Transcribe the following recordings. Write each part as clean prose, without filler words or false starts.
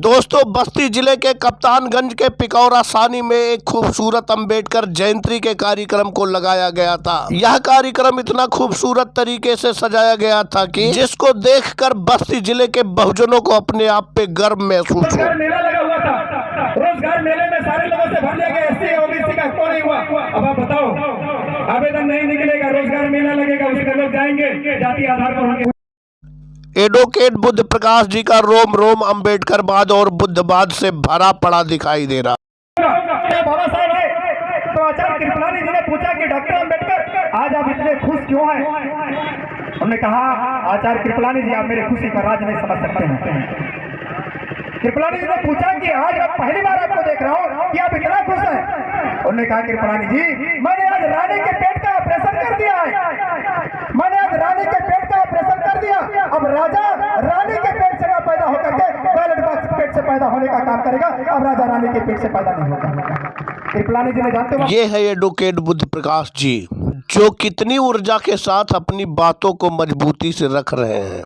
दोस्तों, बस्ती जिले के कप्तानगंज के पिकौरा सानी में एक खूबसूरत अम्बेडकर जयंती के कार्यक्रम को लगाया गया था। यह कार्यक्रम इतना खूबसूरत तरीके से सजाया गया था कि जिसको देखकर बस्ती जिले के बहुजनों को अपने आप पे गर्व महसूस हुआ। मेला लगा हुआ था, रोजगार मेले में सारे लोगों से भर लिया गया, एससी ओबीसी का क्यों नहीं हुआ? अब आप बताओ, आवेदन नहीं निकलेगा, रोजगार मेला लगेगा, उसमें लोग जाएंगे, जाति आधार पर होंगे। एडवोकेट बुद्ध प्रकाश जी का रोम रोम अम्बेडकरवाद और बुद्धवाद से भरा पड़ा दिखाई दे रहा। बाबा साहब है तो आचार्य कृपलानी जी ने पूछा कि डॉक्टर अम्बेडकर आज आप इतने खुश क्यों हैं? हमने कहा आचार्य कृपलानी जी, आप मेरे खुशी का राज नहीं समझ सकते हैं। कृपलानी जी ने पूछा कि आज आप पहली बार आपको देख रहा हूँ कि आप इतना खुश हैं। उन्होंने कहा कृपलानी जी, मैंने आज रानी के पेट का ऑपरेशन कर दिया है, मैंने आज रानी के पेट का ऑपरेशन कर दिया। अब राजा रानी के पेट से पैदा होकर के बैलेट बॉक्स पेट से पैदा होने का काम करेगा। अब राजा रानी के पेट से पैदा नहीं होगा। कृपलानी जी ने जानते हो, ये है एडवोकेट बुद्ध प्रकाश जी, जो कितनी ऊर्जा के साथ अपनी बातों को मजबूती से रख रहे हैं।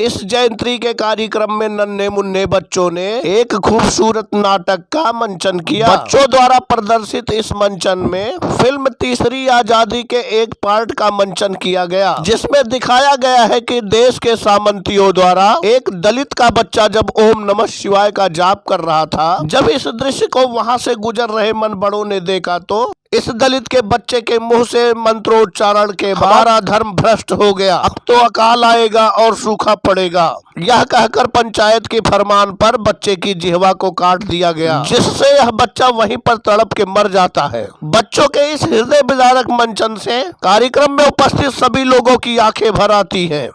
इस जयंती के कार्यक्रम में नन्हे मुन्ने बच्चों ने एक खूबसूरत नाटक का मंचन किया। बच्चों द्वारा प्रदर्शित इस मंचन में फिल्म तीसरी आजादी के एक पार्ट का मंचन किया गया, जिसमें दिखाया गया है कि देश के सामंतियों द्वारा एक दलित का बच्चा जब ओम नमः शिवाय का जाप कर रहा था, जब इस दृश्य को वहां से गुजर रहे मनबड़ों ने देखा तो इस दलित के बच्चे के मुंह से मंत्रोच्चारण के बाद हमारा धर्म भ्रष्ट हो गया, अब तो अकाल आएगा और सूखा पड़ेगा, यह कहकर पंचायत के फरमान पर बच्चे की जिह्वा को काट दिया गया, जिससे यह बच्चा वहीं पर तड़प के मर जाता है। बच्चों के इस हृदय विदारक मंचन से कार्यक्रम में उपस्थित सभी लोगों की आंखें भर आती हैं।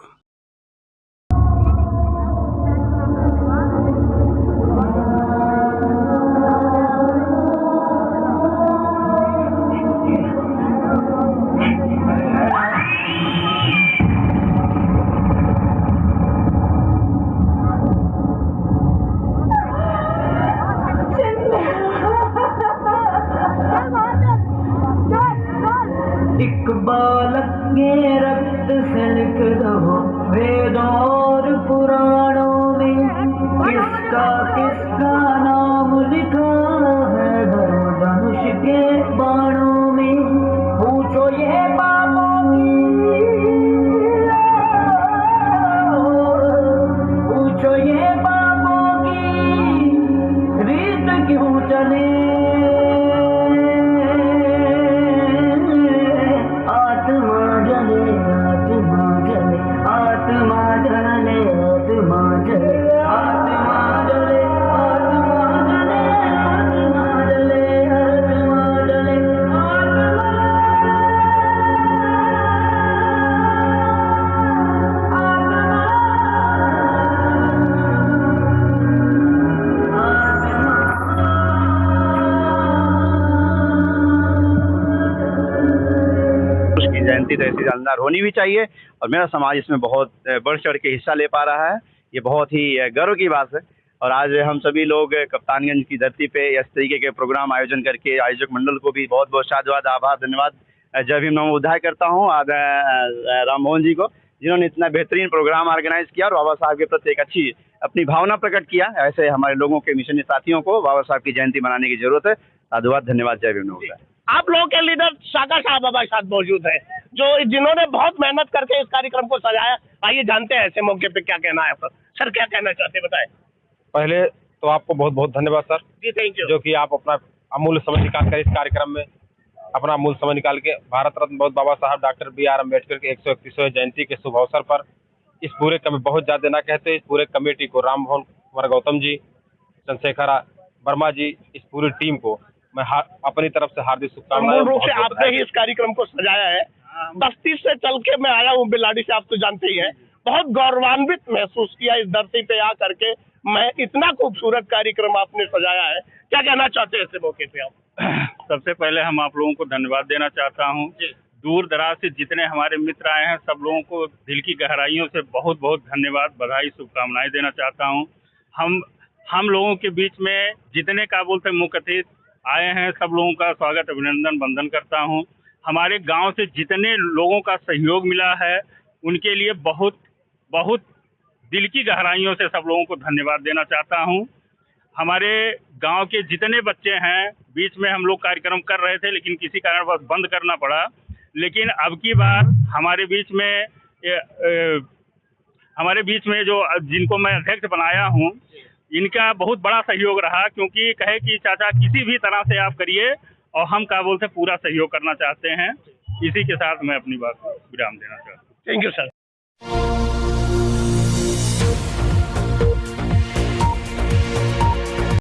एक बालक के रक्त से लिख दो वेदों और पुराणों में, किसका किसका नाम लिखा है धनुष के बाणों में। पूछो ये बाबों की, पूछो ये बाबों की रीत क्यों चले। जयंती तो ऐसी शानदार होनी भी चाहिए और मेरा समाज इसमें बहुत बढ़ चढ़ के हिस्सा ले पा रहा है, ये बहुत ही गर्व की बात है। और आज हम सभी लोग कप्तानगंज की धरती पे इस तरीके के प्रोग्राम आयोजन करके आयोजक मंडल को भी बहुत बहुत साधुवाद, आभार, धन्यवाद, जय भीम नमो बुद्धाय करता हूँ। आज राम मोहन जी को, जिन्होंने इतना बेहतरीन प्रोग्राम ऑर्गेनाइज किया और बाबा साहब के प्रति एक अच्छी अपनी भावना प्रकट किया। ऐसे हमारे लोगों के मिशनी साथियों को बाबा साहब की जयंती मनाने की जरूरत है। साधुवाद, धन्यवाद, जय भीम नमो बुद्धाय। आप लोगों के लीडर सागर साहब हमारे साथ मौजूद है, जो जिन्होंने बहुत मेहनत करके इस कार्यक्रम को सजाया। आइए जानते हैं ऐसे मौके पे क्या कहना है आपका। सर क्या कहना चाहते हैं, बताएं। पहले तो आपको बहुत बहुत धन्यवाद सर जी, थैंक यू, जो कि आप अपना अमूल्य समय निकाल कर इस कार्यक्रम में अपना अमूल्य समय निकाल के भारत रत्न बहुत बाबा साहब डॉक्टर B.R. अम्बेडकर के 131वें जयंती के शुभ अवसर पर इस पूरे बहुत ज्यादा ना कहते, इस पूरे कमेटी को, राम मोहन कुमार गौतम जी, चंद्रशेखर वर्मा जी, इस पूरी टीम को मैं अपनी तरफ से हार्दिक शुभकामनाएं। मूल रूप से आपने ही इस कार्यक्रम को सजाया है। बस्ती से चल के मैं आया हूँ बिलाड़ी से, आप तो जानते ही हैं। बहुत गौरवान्वित महसूस किया इस धरती पे आ करके। मैं इतना खूबसूरत कार्यक्रम आपने सजाया है, क्या कहना चाहते हैं ऐसे मौके पे आप? सबसे पहले हम आप लोगों को धन्यवाद देना चाहता हूँ। दूर दराज से जितने हमारे मित्र आए हैं, सब लोगों को दिल की गहराइयों से बहुत बहुत धन्यवाद, बधाई, शुभकामनाएं देना चाहता हूँ। हम लोगों के बीच में जितने का बोलते मुख्य अतिथि आए हैं, सब लोगों का स्वागत, अभिनंदन, वंदन करता हूँ। हमारे गांव से जितने लोगों का सहयोग मिला है, उनके लिए बहुत बहुत दिल की गहराइयों से सब लोगों को धन्यवाद देना चाहता हूँ। हमारे गांव के जितने बच्चे हैं, बीच में हम लोग कार्यक्रम कर रहे थे लेकिन किसी कारणवश बंद करना पड़ा, लेकिन अब की बार हमारे बीच में जो जिनको मैं अध्यक्ष बनाया हूँ, इनका बहुत बड़ा सहयोग रहा, क्योंकि कहे कि चाचा किसी भी तरह से आप करिए और हम क्या बोलते पूरा सहयोग करना चाहते हैं। इसी के साथ मैं अपनी बात को विराम देना चाहता हूँ। Thank you sir.